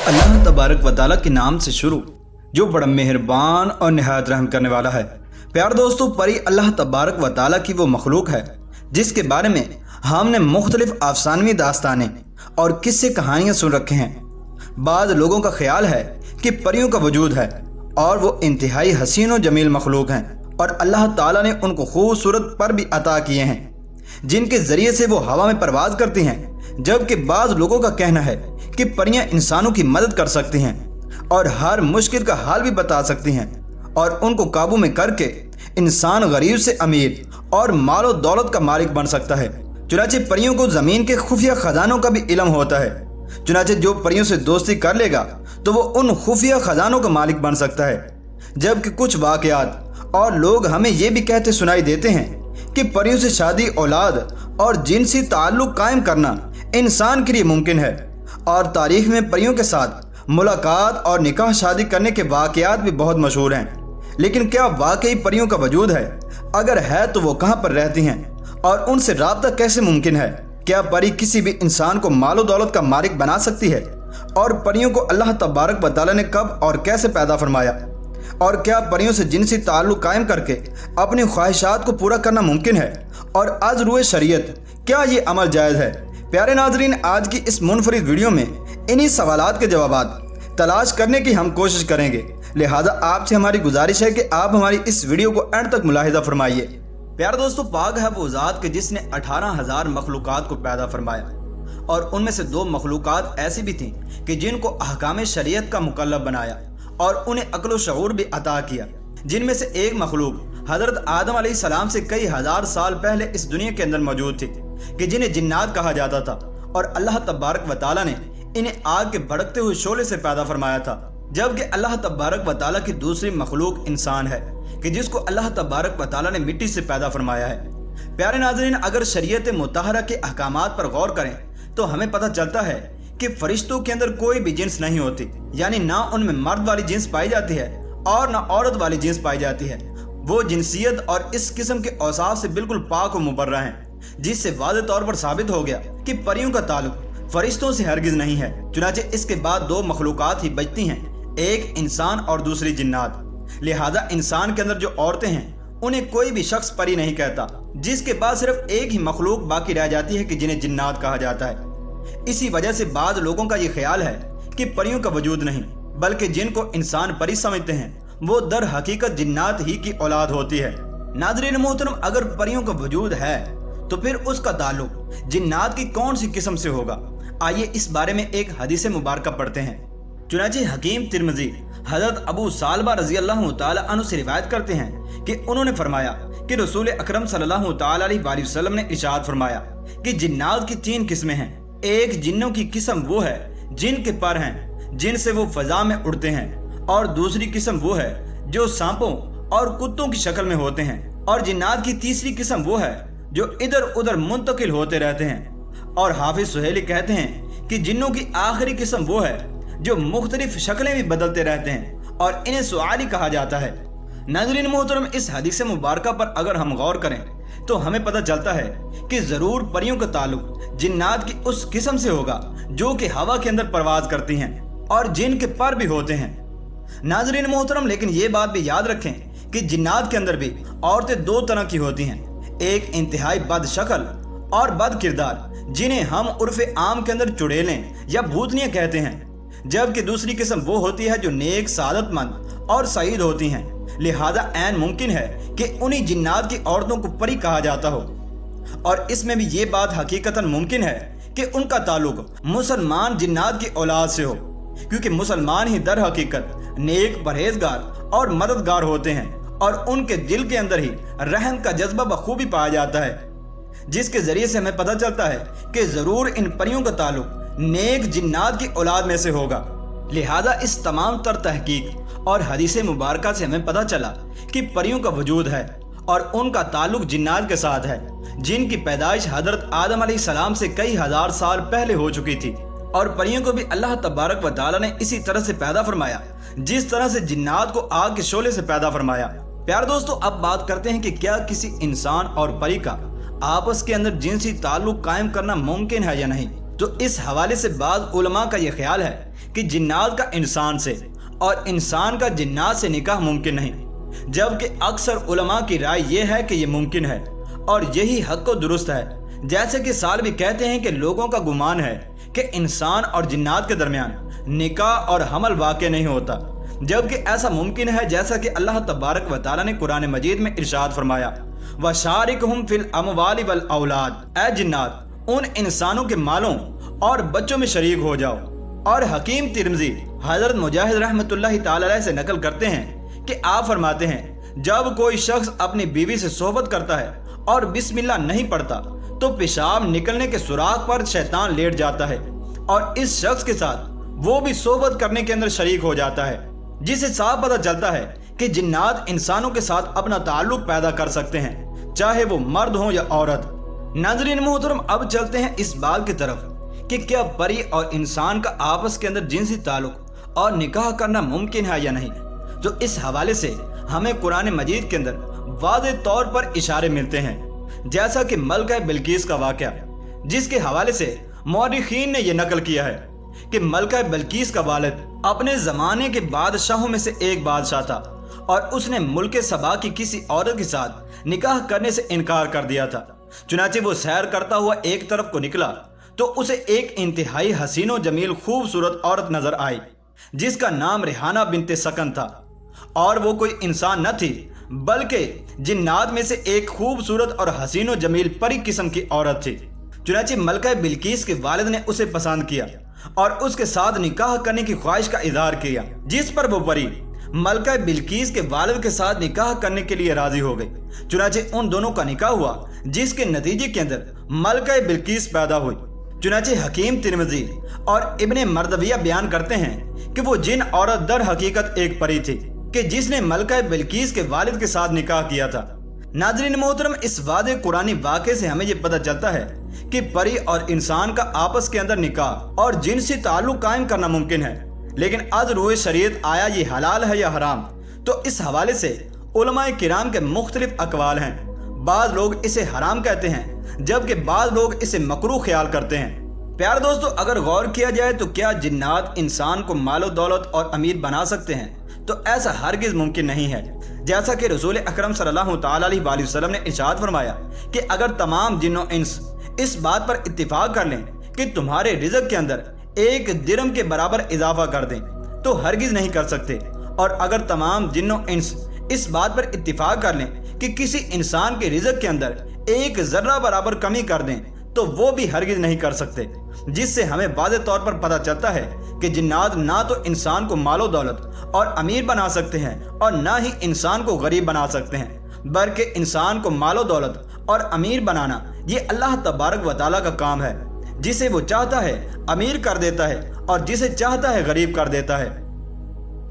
अल्लाह तबारक व तआला के नाम से शुरू जो बड़ा मेहरबान और निहायत रहम करने वाला है। प्यार दोस्तों, परी अल्लाह तबारक व तआला की वो मखलूक है जिसके बारे में हमने मुख्तलिफ अफसानवी दास्तानें और किस्से कहानियाँ सुन रखे हैं। बाद लोगों का ख्याल है कि परियों का वजूद है और वो इंतहाई हसीन व जमील मखलूक हैं और अल्लाह ताला ने उनको खूबसूरत पर भी अता किए हैं जिनके ज़रिए से वो हवा में परवाज़ करती हैं। जबकि बाज़ लोगों का कहना है कि परियां इंसानों की मदद कर सकती हैं और हर मुश्किल का हाल भी बता सकती हैं और उनको काबू में करके इंसान गरीब से अमीर और मालो दौलत का मालिक बन सकता है। चुनाचे परियों को ज़मीन के खुफिया ख़जानों का भी इल्म होता है। चुनाचे जो परियों से दोस्ती कर लेगा तो वो उन खुफिया ख़जानों का मालिक बन सकता है। जबकि कुछ वाक़यात और लोग हमें ये भी कहते सुनाई देते हैं कि परियों से शादी, औलाद और जिनसी ताल्लुक़ कायम करना इंसान के लिए मुमकिन है और तारीख़ में परियों के साथ मुलाकात और निकाह शादी करने के वाक़यात भी बहुत मशहूर हैं। लेकिन क्या वाकई परियों का वजूद है? अगर है तो वो कहाँ पर रहती हैं और उनसे राब्ता कैसे मुमकिन है? क्या परी किसी भी इंसान को मालो दौलत का मालिक बना सकती है? और परियों को अल्लाह तबारक व तआला ने कब और कैसे पैदा फरमाया? और क्या परियों से जिनसी ताल्लुक़ कायम करके अपनी ख्वाहिशात को पूरा करना मुमकिन है? और आज रुए शरीयत क्या ये अमल जायज़ है? प्यारे नाजरीन, आज की इस मुनफरिद वीडियो में इन्हीं सवालात के जवाबात तलाश करने की हम कोशिश करेंगे। लिहाजा आपसे हमारी गुजारिश है कि आप हमारी इस वीडियो को एंड तक मुलाहिजा फरमाइए। प्यारे दोस्तों, पाक है वो ज़ात के जिसने 18,000 मखलूक़ात को पैदा फरमाया और उनमें से 2 मखलूक़ात ऐसी भी थीं कि जिनको अहकाम शरीयत का मुकल्लफ बनाया और उन्हें अक्ल व शऊर भी अता किया। जिनमें से एक मखलूक हज़रत आदम अलैहिस्सलाम से कई हज़ार साल पहले इस दुनिया के अंदर मौजूद थी कि जिन्हें जिन्नात कहा जाता था और अल्लाह तबारक व तआला ने इन्हें आग के भड़कते हुए शोले से पैदा फरमाया था। जबकि अल्लाह तबारक व तआला की दूसरी मखलूक इंसान है कि जिसको अल्लाह तबारक व तआला ने मिट्टी से पैदा फरमाया है। प्यारे नाज़रीन, अगर शरीयत मुतहरा के अहकामात पर गौर करें तो हमें पता चलता है कि फरिश्तों के अंदर कोई भी जिन्स नहीं होती, यानी ना उनमें मर्द वाली जिन्स पाई जाती है और ना औरत वाली जिन्स पाई जाती है। वो जिनसियत और इस किस्म के औसाफ से बिल्कुल पाक व मुबर्रा हैं, जिससे वाज़े तौर पर साबित हो गया कि परियों का ताल्लुक फरिश्तों से हरगिज़ नहीं है। चुनाचे इसके बाद 2 मखलूक़ात ही बचती हैं, एक इंसान और दूसरी जिन्नात। लिहाजा इंसान के अंदर जो औरतें हैं उन्हें कोई भी शख्स परी नहीं कहता, जिसके बाद सिर्फ एक ही मखलूक बाकी रह जाती है कि जिन्हें जिन्नात कहा जाता है। इसी वजह से बाद लोगों का ये ख्याल है कि परियों का वजूद नहीं, बल्कि जिनको इंसान परी समझते हैं वो दर हकीकत जिन्नात ही की औलाद होती है। नाज़रीन मोहतरम, अगर परियों का वजूद है तो फिर उसका ताल्लुक जिन्नात की कौन सी किस्म से होगा? आइए इस बारे में एक हदीस मुबारक पढ़ते हैं। चुनांचे हकीम तिरमिज़ी हज़रत अबू सालबा रज़ी अल्लाह तआला अन्हु से रिवायत करते हैं कि उन्होंने फरमाया कि रसूल अकरम सल्लल्लाहु तआला अलैहि वसल्लम ने इरशाद फरमाया कि जिन्नात की 3 किस्में हैं। एक जिन्नों की किस्म वो है जिनके पर हैं, जिनसे वो फजा में उड़ते हैं, और दूसरी किस्म वो है जो सांपों और कुत्तों की शक्ल में होते हैं, और जिन्नात की तीसरी किस्म वो है जो इधर उधर मुंतकिल होते रहते हैं। और हाफिज सुहेली कहते हैं कि जिन्नों की आखिरी किस्म वो है जो मुख्तलिफ शक्लें भी बदलते रहते हैं और इन्हें सुआली कहा जाता है। नाज़रीन मोहतरम, इस हदीस मुबारक पर अगर हम गौर करें तो हमें पता चलता है कि ज़रूर परियों का ताल्लुक जिन्नात की उस किस्म से होगा जो कि हवा के अंदर परवाज करती हैं और जिनके पर भी होते हैं। नाज़रीन मोहतरम, लेकिन ये बात भी याद रखें कि जिन्नात के अंदर भी औरतें 2 तरह की होती हैं, एक इंतहाई बद शक्ल और बद किरदार जिन्हें हम उर्फ़े आम के अंदर चुड़ैलें या भूतनियाँ कहते हैं, जबकि दूसरी किस्म वो होती है जो नेक, सादतमंद और सईद होती हैं। लिहाजा ऐन मुमकिन है कि उन्हीं जिन्नात की औरतों को परी कहा जाता हो। और इसमें भी ये बात हकीकतन मुमकिन है कि उनका ताल्लुक मुसलमान जिन्नात की औलाद से हो, क्योंकि मुसलमान ही दर हकीकत नेक, परहेजगार और मददगार होते हैं और उनके दिल के अंदर ही रहम का जज्बा बखूबी पाया जाता है, जिसके ज़रिए से हमें पता चलता है कि ज़रूर इन परियों का ताल्लुक नेक जिन्नात की औलाद में से होगा। लिहाजा इस तमाम तर तहकीक और हदीस मुबारक से हमें पता चला कि परियों का वजूद है और उनका ताल्लुक जिन्नात के साथ है, जिनकी पैदाइश हज़रत आदम अलैहिस्सलाम से कई हज़ार साल पहले हो चुकी थी। और परियों को भी अल्लाह तबारक व तआला ने इसी तरह से पैदा फरमाया जिस तरह से जिन्नात को आग के शोले से पैदा फरमाया। प्यार दोस्तों, अब बात करते हैं कि क्या किसी इंसान और परी का आपस के अंदर जिनसी ताल्लुक कायम करना मुमकिन है या नहीं। तो इस हवाले से बाज़ उलमा का यह ख्याल है کہ جنات کا انسان سے اور انسان کا جنات سے نکاح ممکن نہیں، جبکہ اکثر علماء کی رائے یہ ہے کہ یہ ممکن ہے اور یہی حق و درست ہے۔ جیسے کہ سالوی کہتے ہیں کہ لوگوں کا گمان ہے کہ انسان اور جنات کے درمیان نکاح اور حمل واقع نہیں ہوتا، جبکہ ایسا ممکن ہے، جیسا کہ اللہ تبارک و تعالیٰ نے قرآن مجید میں ارشاد فرمایا، وَشَارِكْهُمْ فِي الْأَمْوَالِ وَالْأَوْلَادِ، اے جنات ان انسانوں کے مالوں اور بچوں میں شریک ہو جاؤ۔ اور حکیم ترمذی حضرت مجاہد رحمۃ اللہ تعالی علیہ سے نقل کرتے ہیں کہ آپ فرماتے ہیں، جب کوئی شخص اپنی بیوی سے صحبت کرتا ہے اور بسم اللہ نہیں پڑھتا تو پیشاب نکلنے کے سوراخ پر شیطان لیٹ جاتا ہے اور اس شخص کے ساتھ وہ بھی صحبت کرنے کے اندر شریک ہو جاتا ہے، جسے صاف پتہ چلتا ہے کہ جنات انسانوں کے ساتھ اپنا تعلق پیدا کر سکتے ہیں، چاہے وہ مرد ہوں یا عورت۔ ناظرین محترم، اب چلتے ہیں اس بات کی طرف کہ کیا پری اور انسان کا آپس کے اندر جنسی تعلق اور نکاح کرنا ممکن ہے یا نہیں۔ تو اس حوالے سے ہمیں قرآن مجید کے اندر واضح طور پر اشارے ملتے ہیں، جیسا کہ ملکہ بلقیس کا واقعہ، جس کے حوالے سے مورخین نے یہ نقل کیا ہے کہ ملکہ بلقیس کا والد اپنے زمانے کے بادشاہوں میں سے ایک بادشاہ تھا اور اس نے ملک سبا کی کسی عورت کے ساتھ نکاح کرنے سے انکار کر دیا تھا۔ چنانچہ وہ سیر کرتا ہوا ایک طرف کو نکلا تو اسے ایک انتہائی حسین و جمیل خوبصورت عورت نظر آئی، جس کا نام ریحانہ بنت سکن تھا، اور وہ کوئی انسان نہ تھی بلکہ جنات میں سے ایک خوبصورت اور حسین و جمیل پری قسم کی عورت تھی۔ چنانچہ ملکہ بلقیس کے والد نے اسے پسند کیا اور اس کے ساتھ نکاح کرنے کی خواہش کا اظہار کیا، جس پر وہ پری ملکہ بلقیس کے والد کے ساتھ نکاح کرنے کے لیے راضی ہو گئی۔ چنانچہ ان دونوں کا نکاح ہوا، جس کے نتیجے کے اندر ملکہ بلقیس پیدا ہوئی۔ چنانچہ حکیم ترمذی اور ابن مردویہ بیان کرتے ہیں کہ وہ جن عورت در حقیقت ایک پری تھی کہ جس نے ملکہ بلقیس کے والد کے ساتھ نکاح کیا تھا۔ ناظرین محترم، اس واضح قرآنی واقعے سے ہمیں یہ پتہ چلتا ہے کہ پری اور انسان کا آپس کے اندر نکاح اور جنسی تعلق قائم کرنا ممکن ہے، لیکن از روئے شریعت آیا یہ حلال ہے یا حرام؟ تو اس حوالے سے علماء کرام کے مختلف اقوال ہیں۔ بعض لوگ اسے حرام کہتے ہیں، جبکہ بعض لوگ اسے مکروہ خیال کرتے ہیں۔ پیارے دوستو، اگر غور کیا جائے تو کیا جنات انسان کو مال و دولت اور امیر بنا سکتے ہیں؟ تو ایسا ہرگز ممکن نہیں ہے۔ جیسا کہ رسول اکرم صلی اللہ تعالیٰ علیہ وآلہ وسلم نے ارشاد فرمایا کہ اگر تمام جن و انس اس بات پر اتفاق کر لیں کہ تمہارے رزق کے اندر ایک درہم کے برابر اضافہ کر دیں تو ہرگز نہیں کر سکتے، اور اگر تمام جن و انس اس بات پر اتفاق کر لیں کہ کسی انسان کے رزق کے اندر ایک ذرہ برابر کمی کر دیں تو وہ بھی ہرگز نہیں کر سکتے، جس سے ہمیں واضح طور پر پتہ چلتا ہے کہ جنات نہ تو انسان کو مال و دولت اور امیر بنا سکتے ہیں اور نہ ہی انسان کو غریب بنا سکتے ہیں، بلکہ انسان کو مال و دولت اور امیر بنانا یہ اللہ تبارک و تعالیٰ کا کام ہے۔ جسے وہ چاہتا ہے امیر کر دیتا ہے اور جسے چاہتا ہے غریب کر دیتا ہے۔